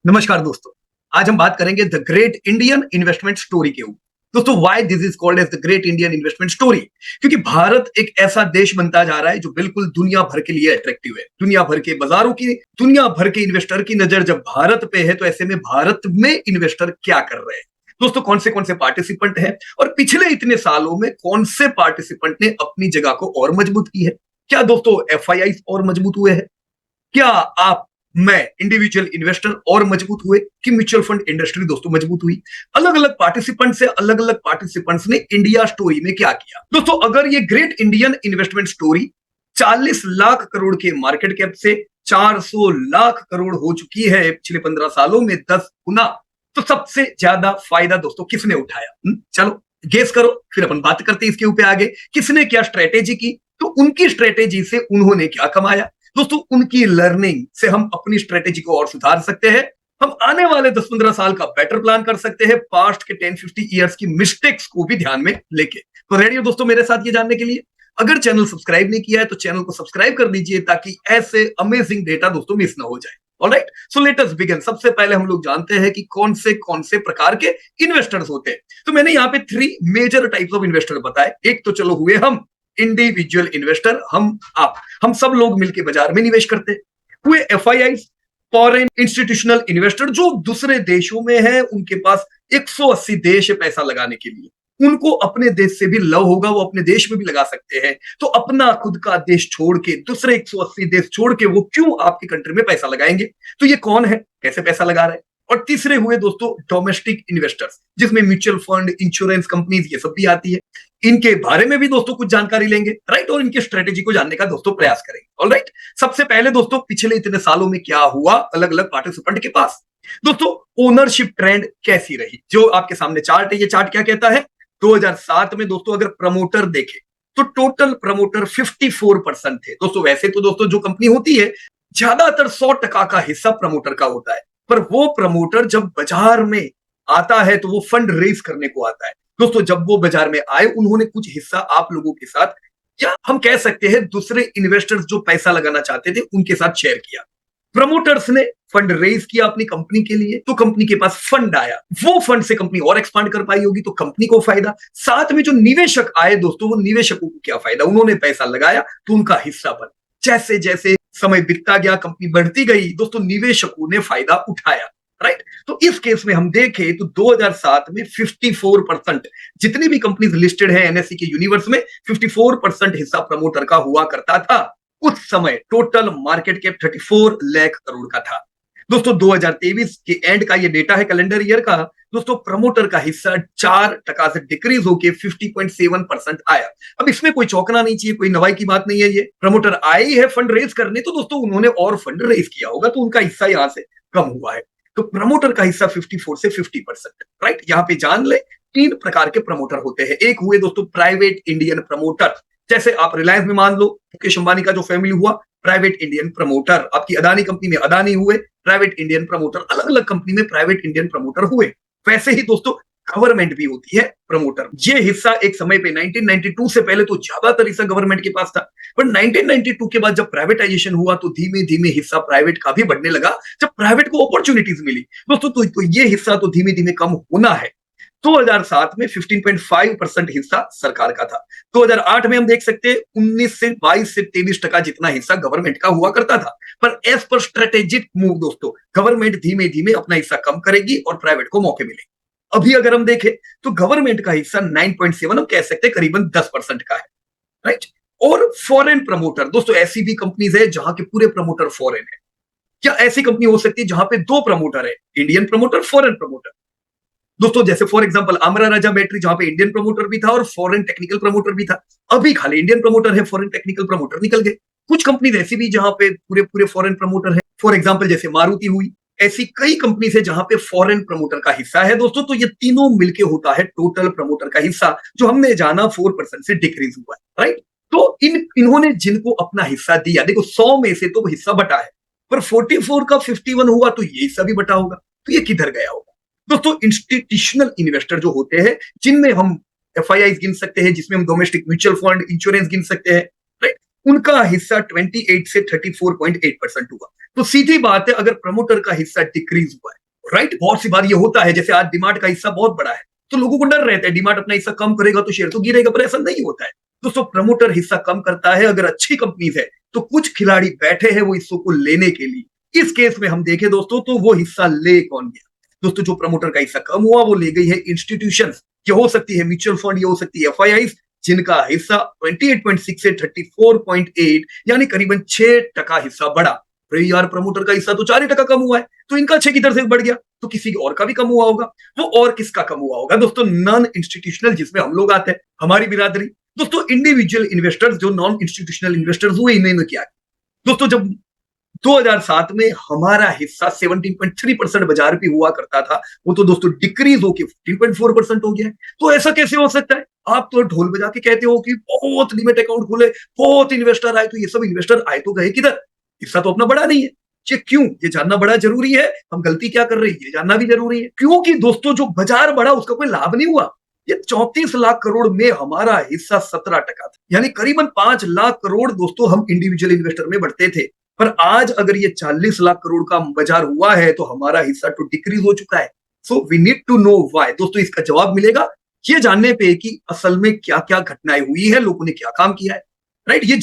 नमस्कार दोस्तों। आज हम बात करेंगे the great Indian investment story के ऊपर। दोस्तों, why this is called as the great Indian investment story? क्योंकि भारत एक ऐसा देश बनता जा रहा है जो बिल्कुल दुनिया भर के लिए अट्रैक्टिव है। दुनिया भर के बाजारों की, दुनिया भर के इन्वेस्टर की नजर जब भारत पे है, तो ऐसे में भारत में इन्वेस्टर क्या कर रहे हैं? दोस्तों, कौन से पार्टिसिपेंट हैं और पिछले इतने सालों में कौन से पार्टिसिपेंट ने अपनी जगह को और मजबूत की है? क्या दोस्तों एफआईआई और मजबूत हुए हैं? क्या आप, मैं, इंडिविजुअल इन्वेस्टर और मजबूत हुए कि म्यूचुअल फंड इंडस्ट्री दोस्तों मजबूत हुई? अलग अलग पार्टिसिपेंट से अलग अलग पार्टिसिपेंट्स ने इंडिया स्टोरी में क्या किया? दोस्तों, अगर ये great Indian investment story 40 lakh crore के मार्केट कैप से 400 लाख करोड़ हो चुकी है पिछले 15 सालों में 10 गुना, तो सबसे ज्यादा फायदा दोस्तों किसने उठाया? चलो गेस करो, फिर अपन बात करते हैं इसके ऊपर आगे। किसने क्या स्ट्रेटेजी की, तो उनकी स्ट्रेटेजी से उन्होंने क्या कमाया? दोस्तों, उनकी लर्निंग से हम अपनी स्ट्रेटेजी को और सुधार सकते हैं। हम आने वाले 10-15 साल का बेटर प्लान कर सकते हैं, पास्ट के 10-50 इयर्स की मिस्टेक्स को भी ध्यान में लेके। तो रेडी हो दोस्तों मेरे साथ ये जानने के लिए? अगर चैनल सब्सक्राइब नहीं किया है तो चैनल को सब्सक्राइब कर दीजिए, ताकि ऐसे अमेजिंग डेटा दोस्तों मिस ना हो जाए। Alright, so let us begin. सबसे पहले हम लोग जानते हैं कि कौन से प्रकार के इन्वेस्टर्स होते हैं। तो मैंने यहाँ पे 3 मेजर टाइप्स ऑफ इन्वेस्टर बताए। एक तो चलो हुए हम इंडिविजुअल इन्वेस्टर, हम सब लोग मिलकर बाजार में निवेश करते हैं। हुए एफआईआई, फॉरेन इंस्टीट्यूशनल इन्वेस्टर, जो दूसरे देशों में है, उनके पास 180 देश है पैसा लगाने के लिए। उनको अपने देश से भी लव होगा, वो अपने देश में भी लगा सकते हैं। तो अपना खुद का देश छोड़ के, दूसरे 180 देश छोड़ के वो क्यों आपकी कंट्री में पैसा लगाएंगे? तो ये कौन है, कैसे पैसा लगा रहे हैं? और तीसरे हुए दोस्तों डोमेस्टिक इन्वेस्टर्स, जिसमें म्यूचुअल फंड, इंश्योरेंस कंपनीज, ये सब भी आती है। इनके बारे में भी दोस्तों कुछ जानकारी लेंगे, राइट, और इनकी स्ट्रेटेजी को जानने का दोस्तों प्रयास करेंगे। ऑलराइट, सबसे पहले दोस्तों पिछले इतने सालों में क्या हुआ अलग अलग पार्टिसिपेंट के पास। दोस्तों, ओनरशिप ट्रेंड कैसी रही? जो आपके सामने चार्ट है, ये चार्ट क्या कहता है? 2007 में दोस्तों अगर प्रमोटर देखे तो टोटल प्रमोटर 54% थे। दोस्तों, वैसे तो दोस्तों जो कंपनी होती है, ज्यादातर 100% का हिस्सा प्रमोटर का होता है, पर वो प्रमोटर जब बाजार में आता है तो वो फंड रेज करने को आता है। दोस्तों, जब वो बाजार में आए, उन्होंने कुछ हिस्सा आप लोगों के साथ, या हम कह सकते हैं दूसरे इन्वेस्टर्स जो पैसा लगाना चाहते थे उनके साथ शेयर किया। प्रमोटर्स ने फंड रेज किया अपनी कंपनी के लिए, तो कंपनी के पास फंड आया। वो फंड से कंपनी और एक्सपांड कर पाई होगी, तो कंपनी को फायदा। साथ में जो निवेशक आए दोस्तों, वो निवेशकों को क्या फायदा? उन्होंने पैसा लगाया तो उनका हिस्सा बना। जैसे जैसे समय बीतता गया, कंपनी बढ़ती गई, दोस्तों निवेशकों ने फायदा उठाया। राइट, तो इस केस में हम देखें तो 2007 में 54%, जितनी भी कंपनीज लिस्टेड है एनएसई के यूनिवर्स में, 54% हिस्सा प्रमोटर का हुआ करता था। उस समय total market cap 34 lakh crore का था। दोस्तों, 2023 के एंड का ये डेटा है, कैलेंडर ईयर का। दोस्तों, प्रमोटर का हिस्सा 4% से डिक्रीज होकर 50.7% आया। अब इसमें कोई चौंकना नहीं चाहिए, कोई नवाई की बात नहीं है। ये प्रमोटर आए ही है फंड रेज करने, तो दोस्तों उन्होंने और फंड रेज किया होगा, तो उनका हिस्सा यहां से कम हुआ है। तो प्रमोटर का हिस्सा 54 से 50%। राइट, यहां पे जान ले 3 प्रकार के प्रमोटर होते हैं। एक हुए दोस्तों प्राइवेट इंडियन प्रमोटर, जैसे आप रिलायंस में मान लो मुकेश अंबानी का जो फैमिली हुआ, प्राइवेट इंडियन प्रमोटर। आपकी अदानी कंपनी में अदानी हुए, प्राइवेट इंडियन प्रमोटर। अलग अलग कंपनी में प्राइवेट इंडियन प्रमोटर हुए। वैसे ही दोस्तों गवर्नमेंट भी होती है प्रमोटर। ये हिस्सा एक समय पे 1992 से पहले तो ज्यादातर हिस्सा गवर्नमेंट के पास था, पर 1992 के बाद जब प्राइवेटाइजेशन हुआ तो धीमे धीमे हिस्सा प्राइवेट का भी बढ़ने लगा, जब प्राइवेट को अपॉर्चुनिटीज मिली दोस्तों। तो ये हिस्सा तो धीमे धीमे कम होना है। 2007 में 15.5% हिस्सा सरकार का था। 2008 में हम देख सकते हैं 19 से 22 से 23% जितना हिस्सा गवर्नमेंट का हुआ करता था। पर एज पर स्ट्रेटेजिक मूव दोस्तों, गवर्नमेंट धीमे धीमे अपना हिस्सा कम करेगी और प्राइवेट को मौके मिलेंगे। अभी अगर हम देखें तो गवर्नमेंट का हिस्सा 9.7, हम कह सकते हैं करीबन 10% का है। राइट, और फॉरेन प्रमोटर दोस्तों, ऐसी भी कंपनीज है जहां के पूरे प्रमोटर फॉरेन है। क्या ऐसी कंपनी हो सकती है जहां पे 2 प्रमोटर है, इंडियन प्रमोटर, फॉरेन प्रमोटर? दोस्तों, जैसे for example Amara Raja battery, जहां पे इंडियन प्रमोटर भी था और फॉरेन टेक्निकल प्रमोटर भी था। अभी खाली इंडियन प्रमोटर है, फॉरेन टेक्निकल प्रमोटर निकल गए। कुछ कंपनीज ऐसी भी जहां पे पूरे पूरे फॉरेन प्रमोटर है। फॉर एग्जांपल जैसे मारुति हुई, ऐसी कई कंपनीज है जहां पे फॉरेन प्रमोटर का हिस्सा है दोस्तों। तो ये तीनों मिलके होता है टोटल प्रमोटर का हिस्सा, जो हमने जाना 4% से डिक्रीज हुआ है। राइट, तो इन्होंने जिनको अपना हिस्सा दिया, देखो 100 में से तो हिस्सा बटा है, पर 44 का 51 हुआ, तो ये हिस्सा भी बटा होगा। तो ये किधर गया होगा? दोस्तों, इंस्टीट्यूशनल इन्वेस्टर जो होते हैं, जिनमें हम एफआईआई गिन सकते हैं, जिसमें हम डोमेस्टिक म्यूचुअल फंड, इंश्योरेंस गिन सकते हैं, राइट, उनका हिस्सा 28 से 34.8% हुआ। तो सीधी बात है, अगर प्रमोटर का हिस्सा डिक्रीज हुआ है, राइट, बहुत सी बार ये होता है, जैसे आज डिमार्ट का हिस्सा बहुत बड़ा है तो लोगों को डर रहता है डिमार्ट अपना हिस्सा कम करेगा तो शेयर तो गिरेगा, पर ऐसा नहीं होता है दोस्तों। प्रमोटर हिस्सा कम करता है, अगर अच्छी कंपनीज है तो कुछ खिलाड़ी बैठे हैं वो हिस्सों को लेने के लिए। इस केस में हम देखें दोस्तों तो वो हिस्सा ले कौन गया दोस्तों? जो प्रमोटर का हिस्सा कम हुआ वो ले गई है इंस्टीट्यूशन, ये हो सकती है म्यूचुअल फंड, ये हो सकती है एफआईआई, जिनका हिस्सा 28.6 से 34.8 यानी करीबन 6% हिस्सा बढ़ा। अरे यार, प्रमोटर का हिस्सा तो 4% कम हुआ है, तो इनका 6 की तरफ से बढ़ गया, तो किसी और का भी कम हुआ होगा। वो और किसका कम हुआ होगा दोस्तों? नॉन इंस्टीट्यूशनल, जिसमें हम लोग आते हैं, हमारी बिरादरी दोस्तों। इंडिविजुअल इन्वेस्टर्स जो नॉन इंस्टीट्यूशनल इन्वेस्टर्स हुए, इन्होंने क्या दोस्तों, जब 2007 में हमारा हिस्सा 17.3% बाजार पे हुआ करता था, वो तो दोस्तों डिक्रीज होकर 15.4% हो गया है। तो ऐसा कैसे हो सकता है? आप तो ढोल बजा के कहते हो कि बहुत लिमिट अकाउंट खुले, बहुत इन्वेस्टर आए, तो ये सब इन्वेस्टर आए तो गए किधर? हिस्सा तो अपना बड़ा नहीं है। ये क्यों? ये जानना बड़ा जरूरी है। हम गलती क्या कर रहे हैं ये जानना भी जरूरी है, क्योंकि दोस्तों जो बाजार बढ़ा उसका कोई लाभ नहीं हुआ। ये 34 लाख करोड़ में हमारा हिस्सा 17% था, यानी करीबन 5 लाख करोड़ दोस्तों हम इंडिविजुअल इन्वेस्टर में बढ़ते थे। पर आज अगर ये 40 लाख करोड़ का बाजार हुआ है तो हमारा हिस्सा तो डिक्रीज हो चुका है। So we need to know why दोस्तों। इसका जवाब मिलेगा ये जानने पे कि असल में क्या क्या घटनाएं हुई है, लोगों ने क्या काम किया है, राइट। ये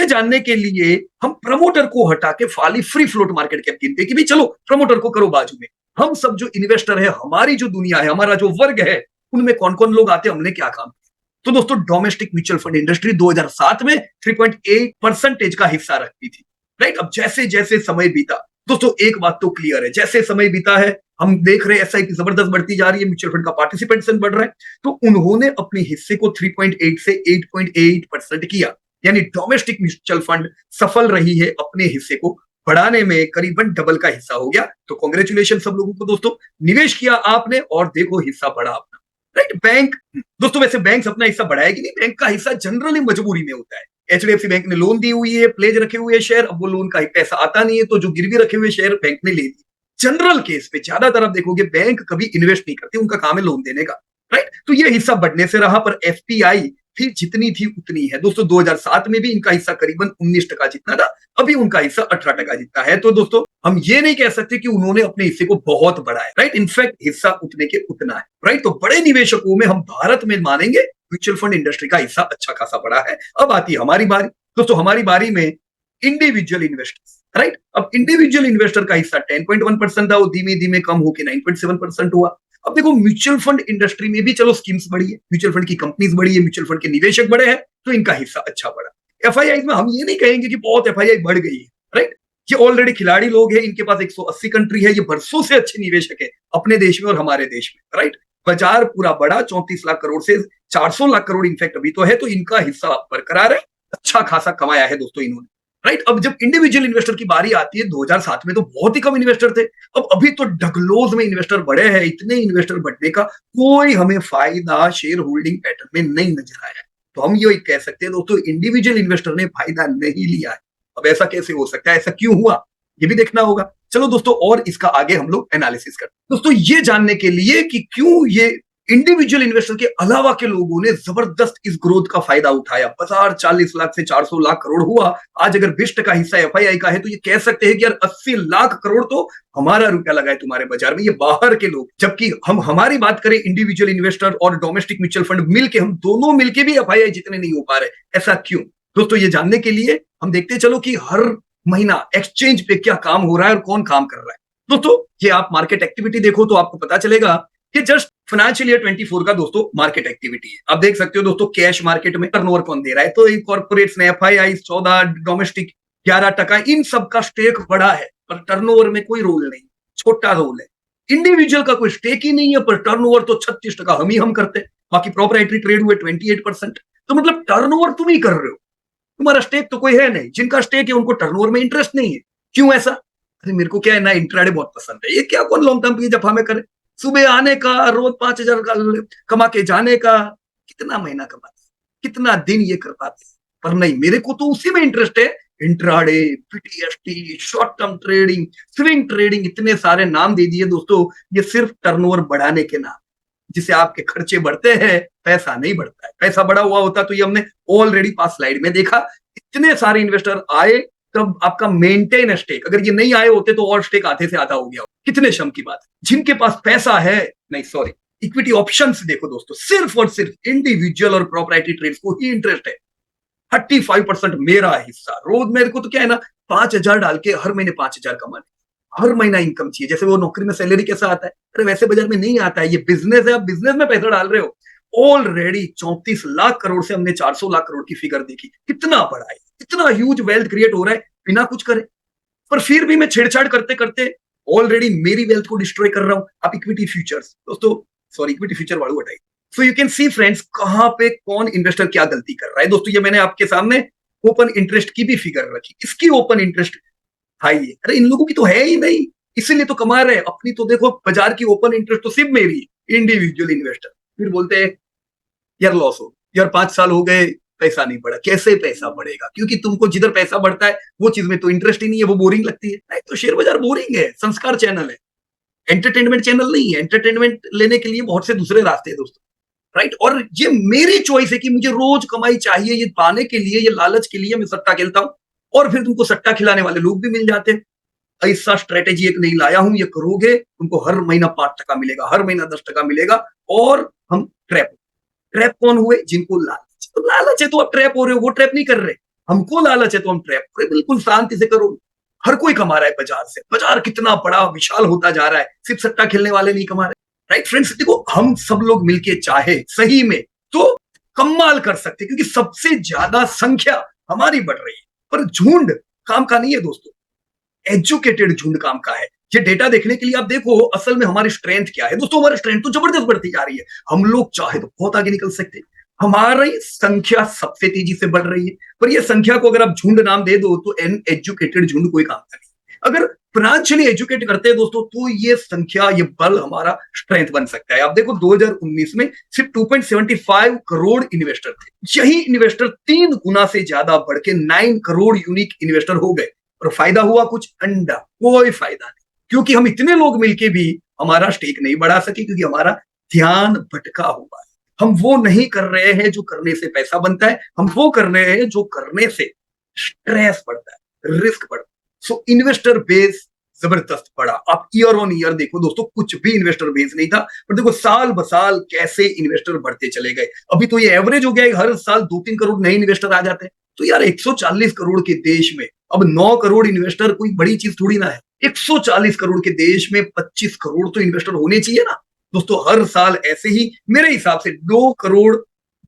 जानने के लिए हम प्रमोटर को हटा के खाली फ्री फ्लोट मार्केट कैप गिनते कि भाई चलो प्रमोटर को करो बाजू में, हम सब जो इन्वेस्टर है, हमारी जो दुनिया है, हमारा जो वर्ग है, उनमें कौन कौन लोग आते हैं, हमने क्या काम किया। तो दोस्तों डोमेस्टिक म्यूचुअल फंड इंडस्ट्री 2007 में 3.8% का हिस्सा रखती थी, राइट। अब जैसे जैसे समय बीता दोस्तों, एक बात तो क्लियर है, जैसे समय बीता है हम देख रहे हैं एसआईपी जबरदस्त बढ़ती जा रही है, म्यूचुअल फंड का पार्टिसिपेशन बढ़ रहा है, तो उन्होंने अपने हिस्से को 3.8 से 8.8% किया, यानी डोमेस्टिक म्यूचुअल फंड सफल रही है अपने हिस्से को बढ़ाने में, करीबन डबल का हिस्सा हो गया। तो कांग्रेचुलेशन सब लोगों को दोस्तों, निवेश किया आपने और देखो हिस्सा बढ़ा अपना, राइट। बैंक दोस्तों, वैसे बैंक अपना हिस्सा बढ़ाएगी नहीं, बैंक का हिस्सा जनरली मजबूरी में होता है। एचडीएफसी बैंक ने लोन दी हुई है, प्लेज रखे हुए शेयर, अब वो लोन का पैसा आता नहीं है तो जो गिरवी रखे हुए शेयर बैंक ने ले ली। जनरल केस पे ज्यादातर आप देखोगे बैंक कभी इन्वेस्ट नहीं करती, उनका काम है लोन देने का, राइट। तो ये हिस्सा बढ़ने से रहा, पर एफपीआई फिर जितनी थी उतनी है दोस्तों। 2007 में भी इनका हिस्सा करीबन 19% जितना था, अभी उनका हिस्सा 18% जितना है। तो दोस्तों हम ये नहीं कह सकते कि उन्होंने अपने हिस्से को बहुत बढ़ाया, राइट। इनफैक्ट हिस्सा उतने के उतना है, राइट। तो बड़े निवेशकों में हम भारत में मानेंगे म्यूचुअल फंड इंडस्ट्री का हिस्सा अच्छा खासा बढ़ा है। अब आती है हमारी बारी दोस्तों, हमारी बारी में इंडिविजुअल इन्वेस्टर्स, राइट। अब इंडिविजुअल इन्वेस्टर का हिस्सा 10.1% था, वो धीमे धीमे कम होकर 9.7% हुआ। अब देखो म्यूचुअल फंड इंडस्ट्री में भी चलो स्कीम्स बढ़ी है, म्यूचुअल फंड की कंपनीज बढ़ी है, म्यूचुअल फंड के निवेशक बढ़े हैं, तो इनका हिस्सा अच्छा बढ़ा। एफआईआई में हम ये नहीं कहेंगे कि बहुत एफआईआई बढ़ गई है, राइट। ये ऑलरेडी खिलाड़ी लोग हैं, इनके पास 180 कंट्री है, ये बरसों से अच्छे निवेशक है अपने देश में और हमारे देश में, राइट। बाजार पूरा बढ़ा 34 लाख करोड़ से 400 लाख करोड़ इनफैक्ट अभी तो है, तो इनका हिस्सा बरकरार है, अच्छा खासा कमाया है दोस्तों इन्होंने, राइट। अब जब इंडिविजुअल इन्वेस्टर की बारी आती है, 2007 में तो बहुत ही कम इन्वेस्टर थे, अब अभी तो ढगलोज में इन्वेस्टर बढ़े हैं। इतने इन्वेस्टर बढ़ने का कोई हमें फायदा शेयर होल्डिंग पैटर्न में नहीं नजर आया है, तो हम ये कह सकते हैं दोस्तों इंडिविजुअल इन्वेस्टर ने फायदा नहीं लिया है। अब ऐसा कैसे हो सकता है, ऐसा क्यों हुआ, ये भी देखना होगा। चलो दोस्तों, और इसका आगे हम लोग एनालिसिस करते हैं दोस्तों, ये जानने के लिए कि क्यों ये इंडिविजुअल इन्वेस्टर के अलावा के लोगों ने जबरदस्त इस ग्रोथ का फायदा उठाया। बाजार 40 लाख से 400 लाख करोड़ हुआ, आज अगर 20% हिस्सा एफआईआई का है तो ये कह सकते हैं कि यार 80 लाख करोड़ तो हमारा रुपया लगा है तुम्हारे बाजार में, ये बाहर के लोग। जबकि हम हमारी बात करें इंडिविजुअल इन्वेस्टर और डोमेस्टिक म्यूचुअल फंड मिलके, हम दोनों मिलके भी एफआईआई जितने नहीं हो पा रहे, ऐसा क्यों दोस्तों? ये जानने के लिए हम देखते चलो कि हर महीना एक्सचेंज पे क्या काम हो रहा है और कौन काम कर रहा है। दोस्तों ये आप मार्केट एक्टिविटी देखो तो आपको पता चलेगा कि जस्ट फाइनेंशियल ईयर 24 का दोस्तों मार्केट एक्टिविटी है। आप देख सकते हो दोस्तों कैश मार्केट में टर्नओवर कौन दे रहा है, तो कॉर्पोरेट्स ने एफआईआई 14, डोमेस्टिक 11%, इन सब का स्टेक बड़ा है, पर टर्नओवर में कोई रोल नहीं, छोटा रोल है। इंडिविजुअल का कोई स्टेक ही नहीं है, पर टर्नओवर तो 36% हम करते हैं, बाकी प्रोप्राइटरी ट्रेड हुए 28%। तो मतलब टर्नओवर तुम ही कर रहे हो, तुम्हारा स्टेक तो कोई है नहीं। जिनका स्टेक है उनको टर्नओवर में इंटरेस्ट नहीं है। क्यों ऐसा? अरे मेरे को क्या है ना, इंट्राडे बहुत पसंद है, ये क्या कौन लॉन्ग टर्म की जफा में करे, सुबह आने का, रोज 5,000 का कमा के जाने का, कितना महीना कमाते, कितना दिन ये कर पाते, पर नहीं, मेरे को तो उसी में इंटरेस्ट है। Intraday, PTST, short term trading, swing trading, इतने सारे नाम दे दिए दोस्तों, ये सिर्फ टर्नओवर बढ़ाने के नाम। जिसे आपके खर्चे बढ़ते हैं पैसा नहीं बढ़ता है। पैसा बढ़ा हुआ होता तो ये हमने ऑलरेडी पास स्लाइड में देखा, इतने सारे इन्वेस्टर आए, तब आपका मेंटेन स्टेक, अगर ये नहीं आए होते तो और स्टेक आधे से आधा हो गया। कितने शर्म की बात है। जिनके पास पैसा है, नहीं सॉरी, इक्विटी ऑप्शंस देखो दोस्तों, सिर्फ और सिर्फ इंडिविजुअल और प्रोप्राइटरी ट्रेड्स को ही इंटरेस्ट है। 35% मेरा हिस्सा। रोज मेरे को तो क्या है ना, 5,000 डाल के हर महीने 5,000 कमाने, हर महीना इनकम चाहिए। जैसे वो नौकरी में सैलरी कैसा आता है, अरे वैसे बाजार में नहीं आता है। ये बिजनेस है, आप बिजनेस में पैसा डाल रहे हो। ऑलरेडी 34 लाख करोड़ से हमने 400 लाख करोड़ की फिगर देखी। कितना बड़ा है, कितना ह्यूज वेल्थ क्रिएट हो रहा है बिना कुछ करे। पर फिर भी मैं छेड़छाड़ करते करते ऑलरेडी मेरी वेल्थ को डिस्ट्रॉय कर रहा हूं। आप इक्विटी फ्यूचर्स दोस्तों, सॉरी इक्विटी फ्यूचर वालों हटाइए। So you can see friends, कहां पे कौन इन्वेस्टर क्या गलती कर रहा है। दोस्तों ये मैंने आपके सामने ओपन इंटरेस्ट की भी फिगर रखी, इसकी ओपन इंटरेस्ट हाई है। अरे इन लोगों की तो है ही नहीं, इसीलिए तो कमा रहे हैं। अपनी तो देखो, बाजार की ओपन इंटरेस्ट तो सिर्फ मेरी है, इंडिविजुअल इन्वेस्टर। फिर बोलते हैं यार लॉस हो, यार 5 साल हो गए पैसा नहीं बढ़ा। कैसे पैसा बढ़ेगा, क्योंकि तुमको जिधर पैसा बढ़ता है वो चीज में तो इंटरेस्ट ही नहीं है, वो बोरिंग लगती है। नहीं तो शेयर बाजार बोरिंग है, संस्कार चैनल है, एंटरटेनमेंट चैनल नहीं है। एंटरटेनमेंट लेने के लिए बहुत से दूसरे रास्ते हैं दोस्तों, राइट। और ये मेरी चॉइस है कि मुझे रोज कमाई चाहिए, ये पाने के लिए, ये लालच के लिए मैं सट्टा खेलता हूं। और फिर तुमको सट्टा खिलाने वाले लोग भी मिल जाते हैं। ऐसा स्ट्रेटेजी एक नहीं लाया हूं, ये करोगे तुमको हर महीना 5% मिलेगा, हर महीना 10% मिलेगा। और हम ट्रैप, ट्रैप कौन हुए, जिनको लालच, तो लालच है तो आप ट्रैप हो रहे हो, वो ट्रैप नहीं कर रहे। हमको लालच है तो हम ट्रैप कर रहे। बिल्कुल शांति से करो। हर कोई कमा रहा है बाजार से, बाजार कितना बड़ा विशाल होता जा रहा है, सिर्फ सट्टा खेलने वाले नहीं कमा रहे, राइट फ्रेंड्स। देखो हम सब लोग मिलके चाहे सही में तो कमाल कर सकते, क्योंकि सबसे ज्यादा संख्या हमारी बढ़ रही है। पर झुंड काम का नहीं है दोस्तों, एजुकेटेड झुंड काम का है। ये डेटा देखने के लिए आप देखो असल में हमारी स्ट्रेंथ क्या है। दोस्तों हमारी स्ट्रेंथ तो जबरदस्त बढ़ती जा रही है, हम लोग चाहे तो बहुत आगे निकल सकते हैं। हमारी संख्या सबसे तेजी से बढ़ रही है, पर ये संख्या को अगर आप झुंड नाम दे दो तो एन एजुकेटेड झुंड कोई काम का नहीं। अगर फाइनेंशियली एजुकेट करते हैं दोस्तों, तो ये संख्या, ये बल हमारा स्ट्रेंथ बन सकता है। आप देखो 2019 में सिर्फ 2.75 करोड़ इन्वेस्टर थे। यही इन्वेस्टर 3 गुना से ज्यादा बढ़ के 9 करोड़ यूनिक इन्वेस्टर हो गए। और फायदा हुआ कुछ अंडा, कोई फायदा नहीं, क्योंकि हम इतने लोग मिलके भी हमारा स्टेक नहीं बढ़ा सके, क्योंकि हमारा ध्यान भटका हुआ है। हम वो नहीं कर रहे हैं जो करने से पैसा बनता है, हम वो कर रहे हैं जो करने से स्ट्रेस बढ़ता है, रिस्क बढ़ता है। सो इन्वेस्टर बेस जबरदस्त बढ़ा। आप ईयर ऑन ईयर देखो दोस्तों, कुछ भी इन्वेस्टर बेस नहीं था, पर देखो साल ब साल कैसे इन्वेस्टर बढ़ते चले गए। अभी तो ये एवरेज हो गया है, हर साल 2-3 करोड़ नए इन्वेस्टर आ जाते हैं। तो यार 140 करोड़ के देश में अब 9 करोड़ इन्वेस्टर कोई बड़ी चीज थोड़ी ना है। 140 करोड़ के देश में 25 करोड़ तो इन्वेस्टर होने चाहिए ना दोस्तों। हर साल ऐसे ही मेरे हिसाब से 2 करोड़,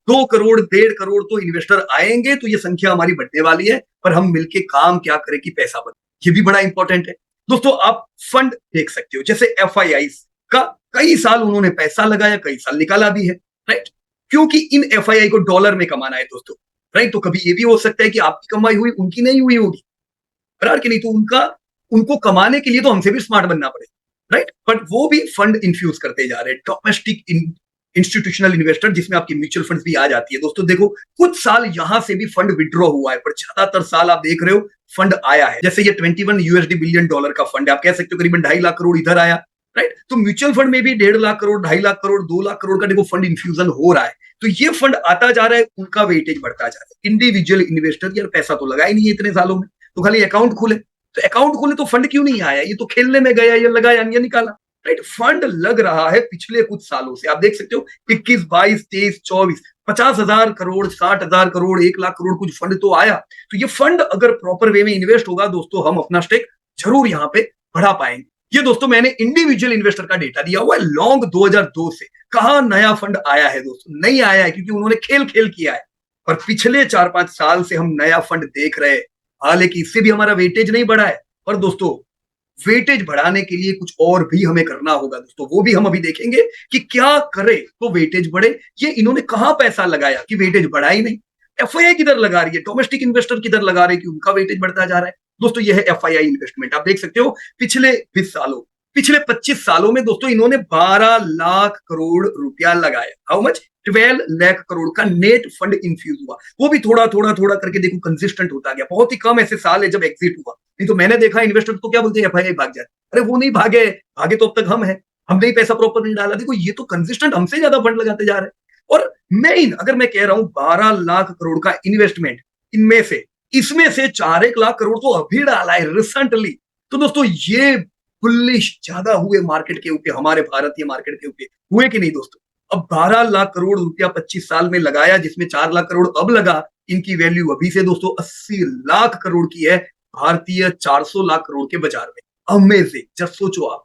2 करोड़ 1.5 करोड़ तो इन्वेस्टर आएंगे, तो ये संख्या हमारी बढ़ने वाली है। पर हम मिलके काम क्या करें कि पैसा बने, ये भी बड़ा इंपॉर्टेंट है दोस्तों। आप फंड देख सकते हो, जैसे एफआईआई का कई साल उन्होंने पैसा लगाया, कई साल निकाला भी है, राइट। क्योंकि इन एफआईआई को डॉलर में कमाना है दोस्तों, राइट। तो कभी ये भी हो सकता है कि आपकी कमाई हुई उनकी नहीं हुई होगी, बराबर कि नहीं। तो उनको कमाने के लिए तो हमसे भी स्मार्ट बनना पड़ेगा, राइट। बट वो भी फंड इन्फ्यूज करते जा रहे हैं, डोमेस्टिक इंस्टीट्यूशनल इन्वेस्टर, जिसमें आपकी म्यूचुअल फंड्स भी आ जाती है दोस्तों। देखो कुछ साल यहां से भी फंड विड्रॉ हुआ है, पर ज्यादातर साल आप देख रहे हो फंड आया है। जैसे ये 21 यूएसडी बिलियन डॉलर का फंड है, आप कह सकते हो करीबन 2.5 लाख करोड़ इधर आया, राइट। तो म्यूचुअल फंड में भी 1.5 लाख करोड़, 2.5 लाख करोड़, 2 लाख करोड़ का देखो फंड इन्फ्यूजन हो रहा है। तो ये फंड आता जा रहा है, उनका वेटेज बढ़ता जा रहा है। इंडिविजुअल इन्वेस्टर यार पैसा तो लगा ही नहीं है इतने सालों में, तो खाली अकाउंट खोले, तो अकाउंट खोले तो फंड क्यों नहीं आया, ये तो खेलने में गया, ये लगाया ये निकाला, राइट। फंड लग रहा है पिछले कुछ सालों से, आप देख सकते हो 21, 22, 23, 24, 50,000 करोड़, 60,000 करोड़, 1 लाख करोड़ कुछ फंड तो आया। तो ये फंड अगर प्रॉपर वे में इन्वेस्ट होगा दोस्तों, हम अपना स्टेक जरूर यहाँ पे बढ़ा पाएंगे। ये दोस्तों मैंने इंडिविजुअल इन्वेस्टर का डेटा दिया हुआ है लॉन्ग 2002 से। कहा नया फंड आया है दोस्तों, नहीं आया है, क्योंकि उन्होंने खेल खेल किया है। पर पिछले 4-5 साल से हम नया फंड देख रहे हैं, हालांकि इससे भी हमारा वेटेज नहीं बढ़ा है। पर दोस्तों वेटेज बढ़ाने के लिए कुछ और भी हमें करना होगा दोस्तों, वो भी हम अभी देखेंगे कि क्या करें तो वेटेज बढ़े। ये इन्होंने कहां पैसा लगाया कि वेटेज बढ़ा ही नहीं। एफआईआई किधर लगा रही है, डोमेस्टिक इन्वेस्टर किधर लगा रहे हैं कि उनका वेटेज बढ़ता जा रहा है दोस्तों। यह है एफआईआई इन्वेस्टमेंट, आप देख सकते हो पिछले 20 सालों, पिछले 25 सालों में दोस्तों इन्होंने 12 लाख करोड़ रुपया लगाया। हाउ मच, 12 लाख करोड़ का नेट फंड इन्फ्यूज हुआ। वो भी थोड़ा थोड़ा थोड़ा करके देखो कंसिस्टेंट होता गया। बहुत ही कम ऐसे साल है जब एग्जिट हुआ, नहीं तो मैंने देखा इन्वेस्टर तो क्या बोलते हैं एफआईआई भाग जाए। अरे वो नहीं भागे, भागे तो अब तक हम है, हमने ही पैसा प्रॉपर नहीं डाला। देखो ये तो कंसिस्टेंट हमसे ज्यादा फंड लगाते जा रहे हैं। और मेन अगर मैं कह रहा हूं 12 लाख करोड़ का इन्वेस्टमेंट, इनमें से इसमें से 4 1 लाख करोड़ तो अभी डाला है रिसेंटली। तो दोस्तों ये बुलिश ज्यादा हुए मार्केट के ऊपर, हमारे भारतीय मार्केट के ऊपर हुए कि नहीं दोस्तों? अब 12 लाख करोड़ रुपया 25 साल में लगाया, जिसमें 4 लाख करोड़ अब लगा। इनकी वैल्यू अभी से दोस्तों 80 लाख करोड़ की है भारतीय 400 लाख करोड़ के बाजार में। अमेजिंग। जस्ट सोचो आप,